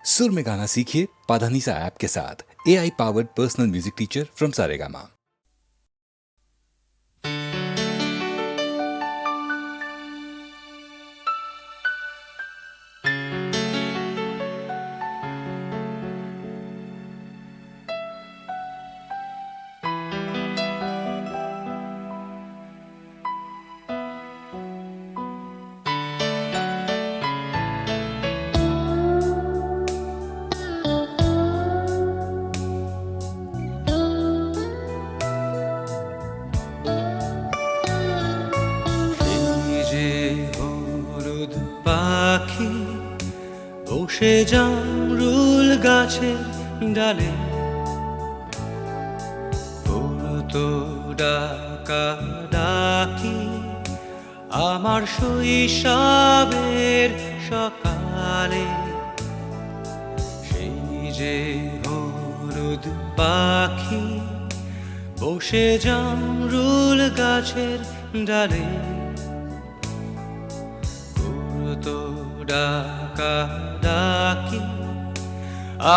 सुर में गाना सीखिए पाधानीसा ऐप के साथ। AI powered personal music teacher from Saregama. পাখি বসে জামরুল গাছের ডালে পড়তো ডাকা ডাকি আমার শৈশবের সকালে। সেই যে হলুদ পাখি বসে জামরুল গাছের ডালে তো ডাকা ডাকি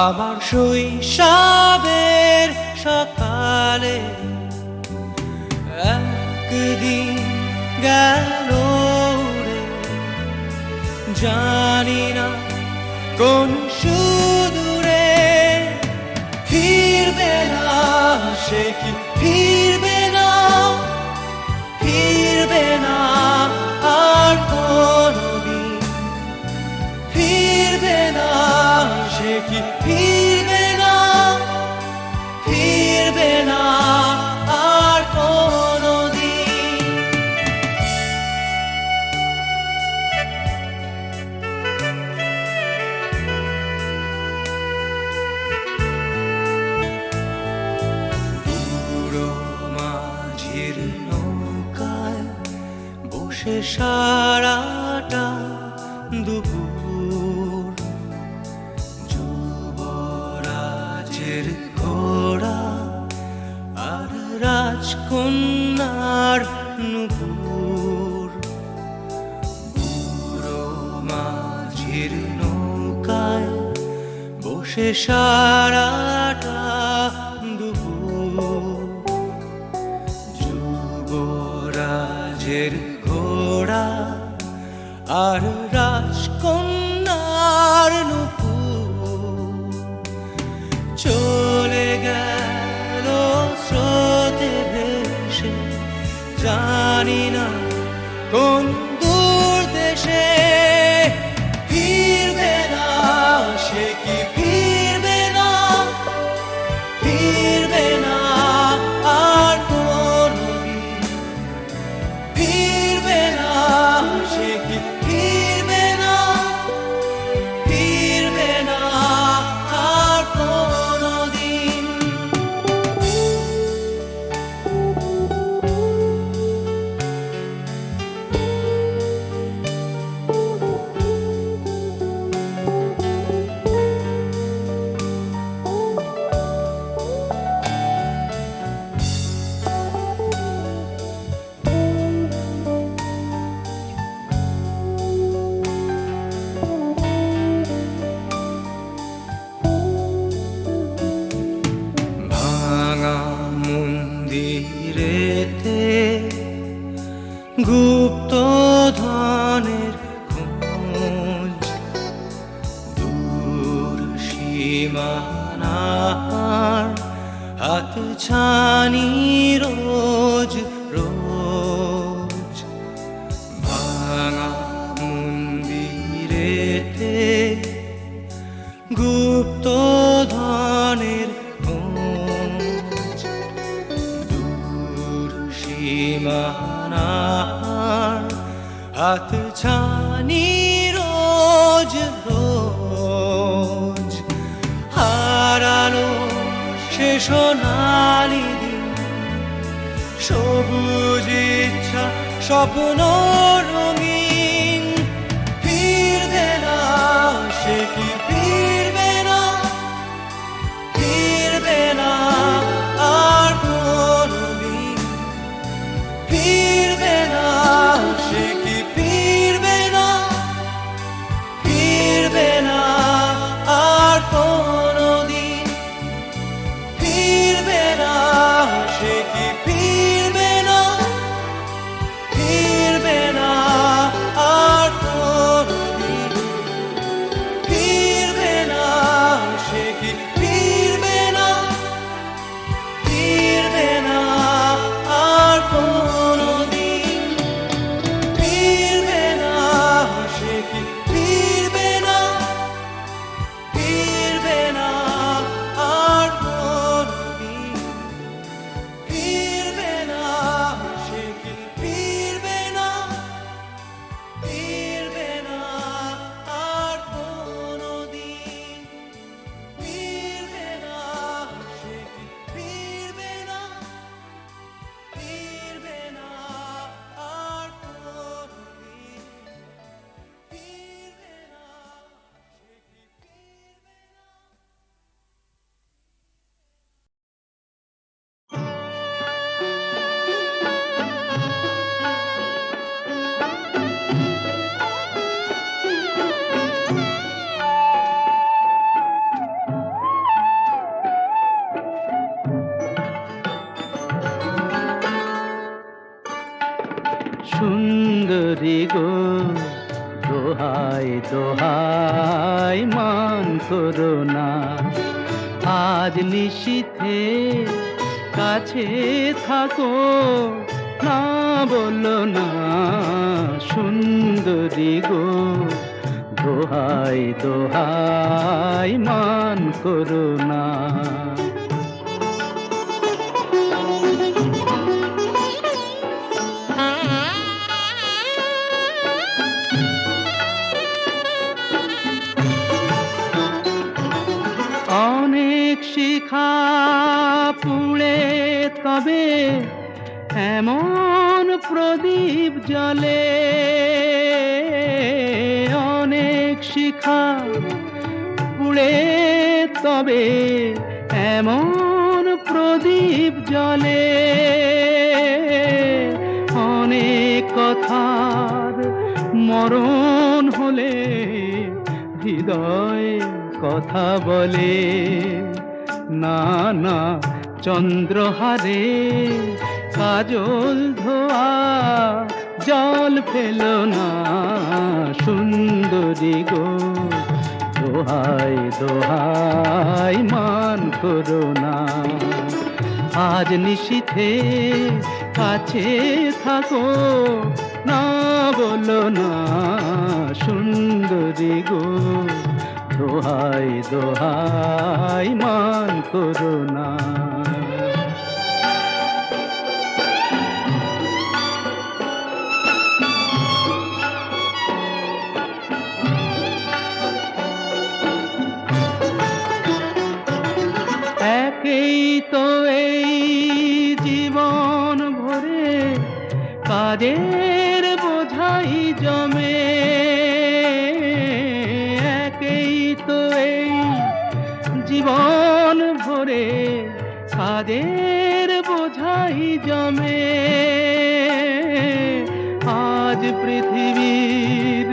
আমার শৈশবের সকালে। একদিন গেল রে জানি না কোন সুদূরে, ফিরবে না সে কি ফিরবে না, ফিরবে না আর কোনদিন, ফিরবে না সে কি ফিরবে না, ফিরবে না আর কোনদিন। বুড়ো মাঝির নৌকায় বসে সারাটা দুপুর, যুবরাজের ঘোড়া আর রাজকন্যার নুপুর। বুড়ো মাঝির নৌকায় বসে সারাটা দুপুর, যুবরাজের ঘোড়া আর রাজকন্যার নুপুর। চলে গেল স্রোতে ভেসে জানি না কোন দূর দেশে, ফিরবে না সে কি ফিরবে না, ফিরবে না আর কোনদিন, ফিরবে না সে কি ফিরবে না, ফিরবে না আর কোনদিন। ভাঙা মন্দিরেতে গুপ্ত ধনের খোঁজ, দূর সীমানার হাত ছানি রোজ রোজ। ভাঙা মন্দিরেতে গুপ্ত ধনের খোঁজ, দূর সীমানার হাত ছানি রোজ রোজ। হারানো সে সোনালি দিন, সবুজ ইচ্ছা স্বপ্ন রঙিন, ফিরবে না সে কি ফিরবে না, ফিরবে না আর কোনদিন, ফিরবে না সে কি ফিরবে না, ফিরবে না আর করো না। আজ নিশীথে কাছে থাকো, না বলো না সুন্দরী গো, দোহাই দোহাই মান করো না। অনেক শিখা পুড়ে তবে এমন প্রদীপ জ্বলে, অনেক শিখা পুড়ে তবে এমন প্রদীপ জ্বলে, অনেক কথার মরণ হলে হৃদয় কথা বলে, না না চন্দ্রহারে কাজল ধোয়া জল ফেলো না সুন্দরী গো, দোহাই দোহাই মান করো না। আজ নিশীথে কাছে থাকো, না বলো না সুন্দরী গো, দোহাই দোহাই মান করো না। একেই তো এই জীবন ভরে কাজের বোঝাই জমে, একেই তো এই জীবন ভরে কাজের বোঝাই জমে। আজ পৃথিবীর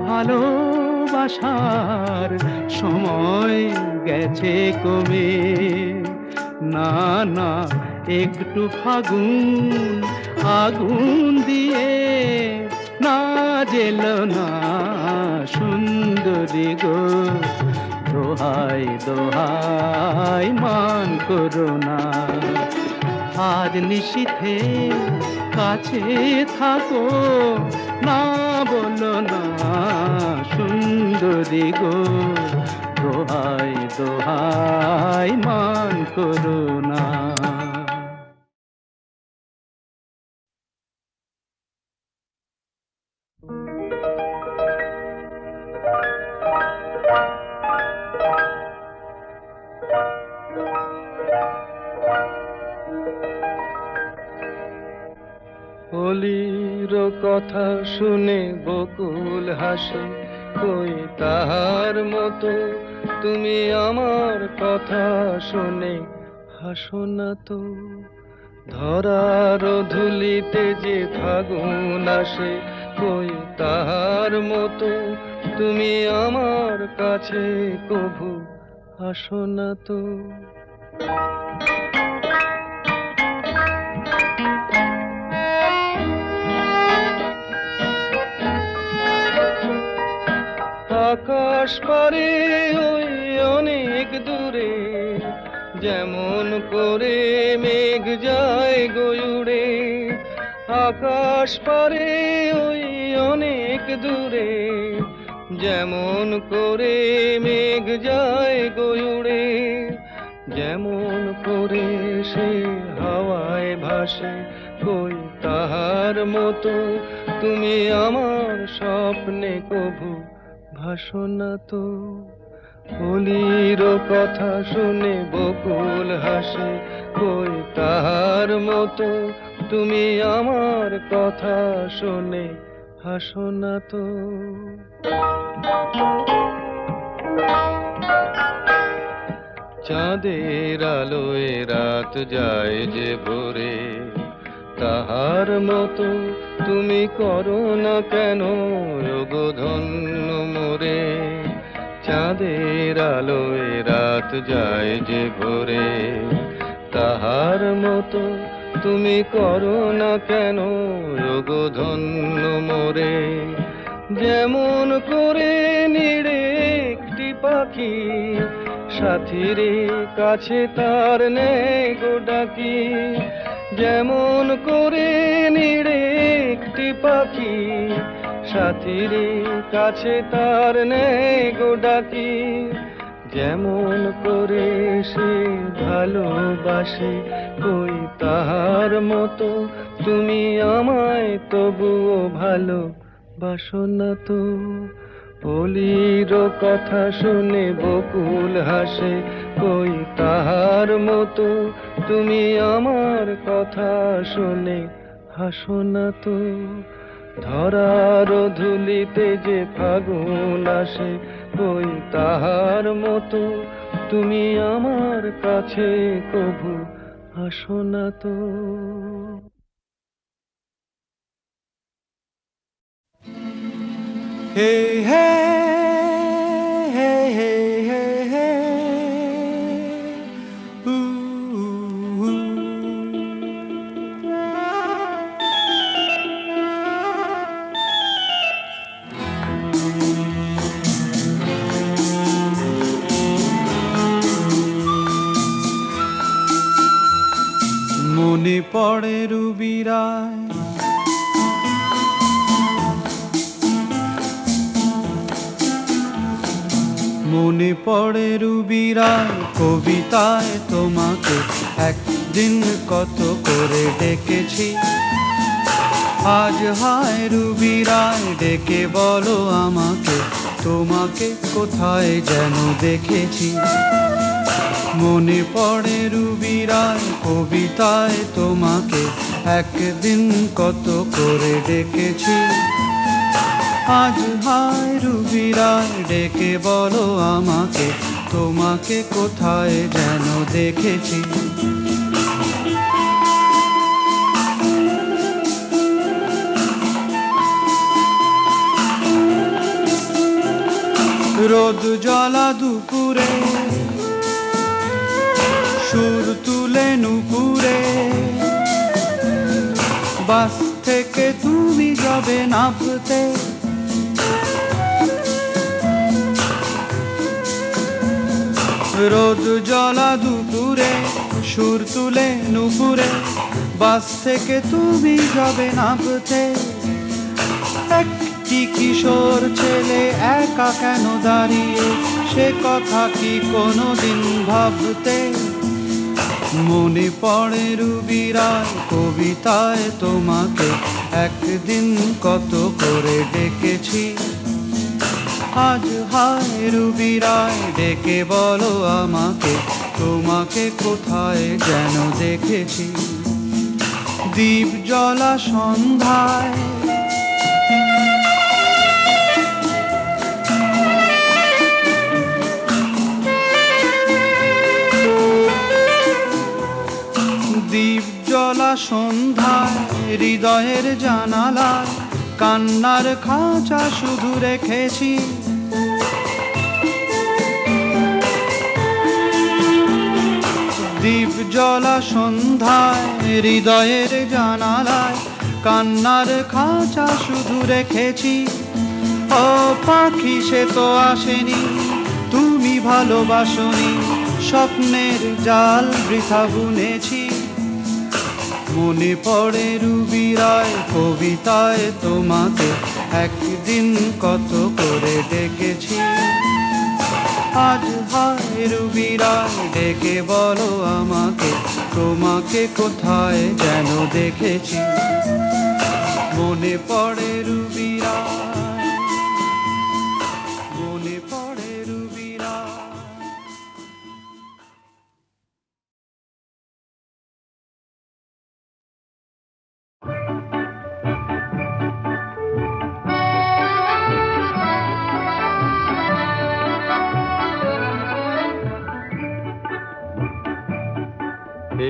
ভালোবাসার সময় গেছে কমে, না না একটু ফাগুন আগুন দিয়ে না জেলো না সুন্দরী গো, দোহাই দোহাই মান করো না। আজ নিশীথে কাছে থাকো, না বলো না সুন্দরী গো, দোহাই দোহাই মান করো না। কলির কথা শুনে বকুল হাসে, কই তাহার মতো তুমি আমার কথা শুনে হাসো না তো। ধরার ধুলিতে যে ফাগুন আসে, কই তাহার মতো তুমি আমার কাছে কভু আসো না তো। আকাশ পারে ওই অনেক দূরে, যেমন করে মেঘ যায় গয়ুড়ে। আকাশ পারে ওই অনেক দূরে, যেমন করে মেঘ যায় গয়ুড়ে। যেমন করে সে হাওয়ায় ভাসে, কই তাহার মতো তুমি আমার স্বপ্নে কভু ভাসো না তো। কলির কথা শুনে বকুল হাসে, কই তাহার মতো তুমি আমার কথা শুনে হাসো না তো। চাঁদের আলোয় রাত যায় যে ভোরে, তাহার মতো তুমি করো না কেন ওগো ধন্য মোরে। চাঁদের আলোয় রাত যায় যে ভোরে, তাহার মতো তুমি করো না কেন ওগো ধন্য মোরে। যেমন করে নিড়ে একটি পাখি, সাথীর কাছে তার নেই গো ডাকি। যেমন করে নিড়ে একটি পাখি, সাথীর কাছে তার নেই গো ডাকি। যেমন করে সে ভালোবাসে কই তাহার মতো তুমি আমায় তবুও ভালোবাসো না তো। অলির কথা শুনে বকুল হাসে কই তাহার মতো তুমি আমার কথা শুনে হাসো না তো। ধরার ধুলিতে যে ফাগুন আসে কই তাহার মতো তুমি আমার কাছে কভু আসো না তো। Hey, hey, hey, hey, hey, hey. Ooh, ooh. মনে পড়ে রুবিরায় মনে পড়ে রুবিরায় কবিতায় তোমাকে একদিন কত করে ডেকেছি। আজ হায় রুবিরায় ডেকে বলো আমাকে তোমাকে কোথায় যেন দেখেছি। মনে পড়ে রুবিরায় কবিতায় তোমাকে একদিন কত করে ডেকেছি। আজ হায় রুবিরায় ডেকে বলো আমাকে তোমাকে কোথায় যেন দেখেছি। রোদ জ্বলা দুপুরে সুর তুলে নুপুরে, বাস থেকে তুমি যাবে নামতে। রোদ জ্বলা দুপুরে সুর তুলে নুপুরে, বাস থেকে তুমি যাবে নামতে। একটি কিশোর ছেলে একা কেন দাঁড়িয়ে সে কথা কি কোনোদিন ভাবতে। মনে পড়ে রুবিরায় কবিতায় তোমাকে একদিন কত করে ডেকেছি। আজ হায় রুবিরায় ডেকে বলো আমাকে তোমাকে কোথায় যেন দেখেছি। দ্বীপ জ্বলা সন্ধ্যায় দ্বীপ জ্বলা সন্ধ্যায় হৃদয়ের জানালায় কান্নার খাঁচা শুধু রেখেছি। দ্বীপ জ্বলা সন্ধ্যায় হৃদয়ের জানালায় কান্নার খাঁচা শুধু রেখেছি। ও পাখি সে তো আসেনি, তুমি ভালোবাসনি, স্বপ্নের জাল বৃথা বুনেছি। মনে পড়ে রুবিরায় কবিতায় তোমাকে একদিন কত করে ডেকেছি। আজ হায় রুবিরায় ডেকে বলো আমাকে তোমাকে কোথায় যেন দেখেছি। মনে পড়ে রুবিরায়, মনে পড়ে রুবিরায়।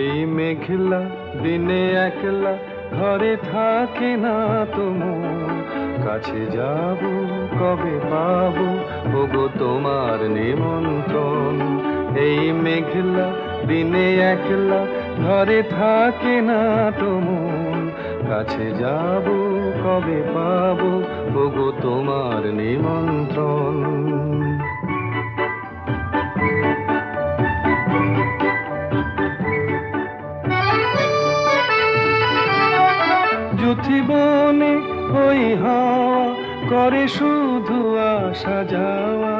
এই মেঘলা দিনে একলা ঘরে থাকে না তোমার, কাছে যাব কবে পাবো ওগো তোমার নিমন্ত্রণ। এই মেঘলা দিনে একলা ঘরে থাকে না তোমার, কাছে যাব কবে পাবো ওগো তোমার নিমন্ত্রণ। করে শুধু আসা যাওয়া।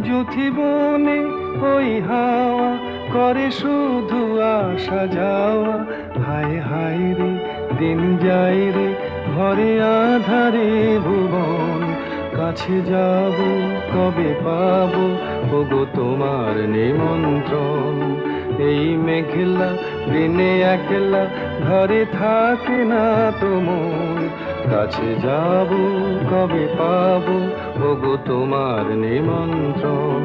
যুথিবনে ওই হাওয়া করে শুধু আসা যাওয়া। হায় হায় রে দিন যায় রে ঘরে আধারে ভুবন, কাছে যাব কবে পাবো ওগো তোমার নিমন্ত্রণ। এই মেঘলা দিনে একলা ঘরে থাকে না তো মন, কাছে যাব কবে পাবো ওগো তোমার নিমন্ত্রণ।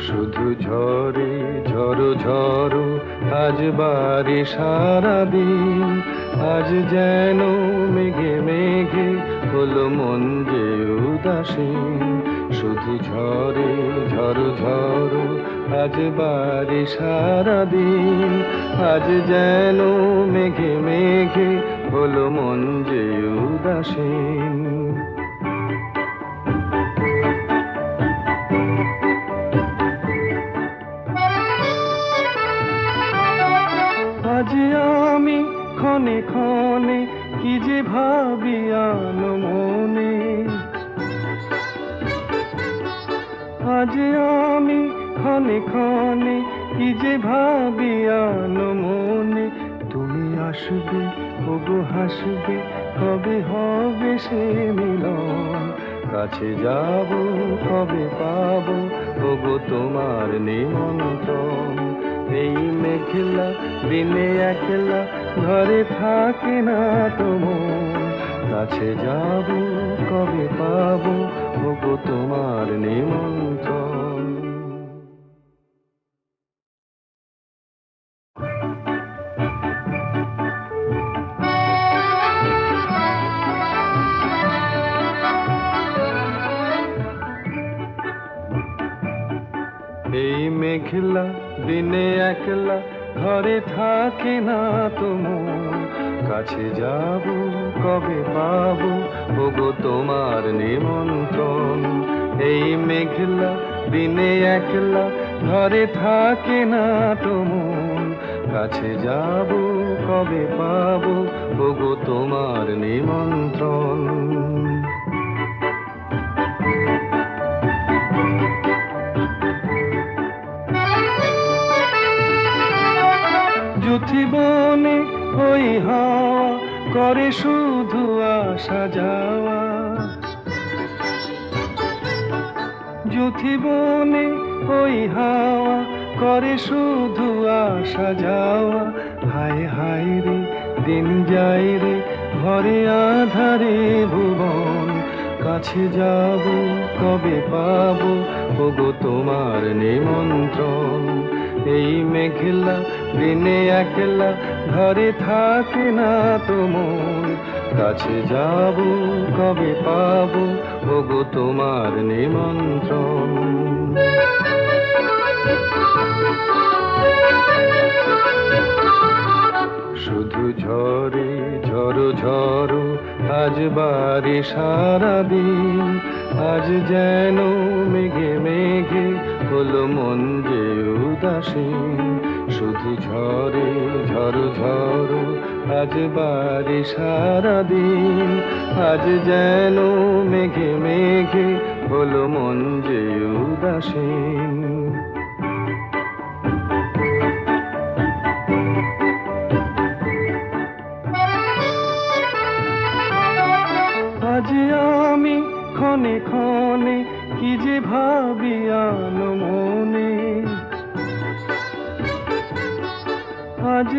শুধু ঝরে ঝড়ো ঝড়ো আজ বারে সারাদিন, আজ যেন মেঘে মেঘে হলো মন যে উদাসীন। শুধু ঝরে ঝড়ো ঝড়ো আজ বারে সারাদিন, আজ যেন মেঘে মেঘে হলো মন যে উদাসীন। আজ আমি ক্ষণে ক্ষণে কি যে ভাবি আনো মনে, আজ আমি ক্ষণে ক্ষণে কি যে ভাবি আনো মনে। তুমি আসবে ওগো হাসবে কবে হবে সে মিলন, কাছে যাব কবে পাবো ওগো তোমার নিমন্ত্রণ। এই মেঘলা দিনে একলা ঘরে থাকে না তো মন, কাছে যাব কবে পাবো ওগো তোমার নিমন্ত্রণ। এই মেঘলা দিনে একলা ঘরে থাকে না তো মন, কাছে যাব কবে পাবো ওগো তোমার নিমন্ত্রণ। এই মেঘলা দিনে একলা ঘরে থাকে না তো মন, কাছে যাব কবে পাবো ওগো তোমার নিমন্ত্রণ। যুথিবনে ওই হাওয়া করে শুধু আসা যাওয়া। যুথিবনে ওই হাওয়া করে শুধু আসা যাওয়া। হায় হায় রে দিন যায় রে ঘরে আধারে ভুবন, কাছে যাব কবে পাবো ওগো তোমার নিমন্ত্রণ। এই মেঘলা দিনে একলা ঘরে থাকে না তো মন, কাছে যাব কবে পাবো ওগো তোমার নিমন্ত্রণ। শুধু ঝরে ঝড়ো ঝড়ো আজ বারে সারাদিন, আজ যেন মেঘে মেঘে হলো মন যে উদাসীন। শুধু ঝরে ঝড়ো ঝড়ো আজ বারে সারাদিন, আজ যেন মেঘে মেঘে হলো মন যে উদাসীন। আজ আমি ক্ষণে ক্ষণে কি যে ভাবি আনো মনে, আজ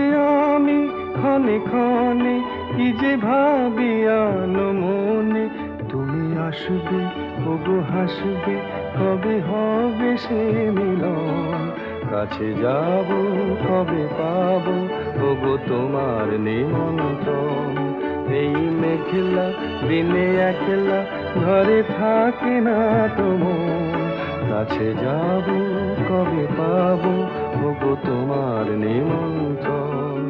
আমি ক্ষণে ক্ষণে কি যে ভাবি আনো মনে। তুমি আসবে ওগো হাসবে কবে হবে সে মিলন, কাছে যাব কবে পাবো ওগো তোমার নিমন্ত্রণ। এই মেঘলা দিনে একলা ঘরে থাকে না তো মন, কাছে যাব কবে পাবো ওগো তোমার নিমন্ত্রণ।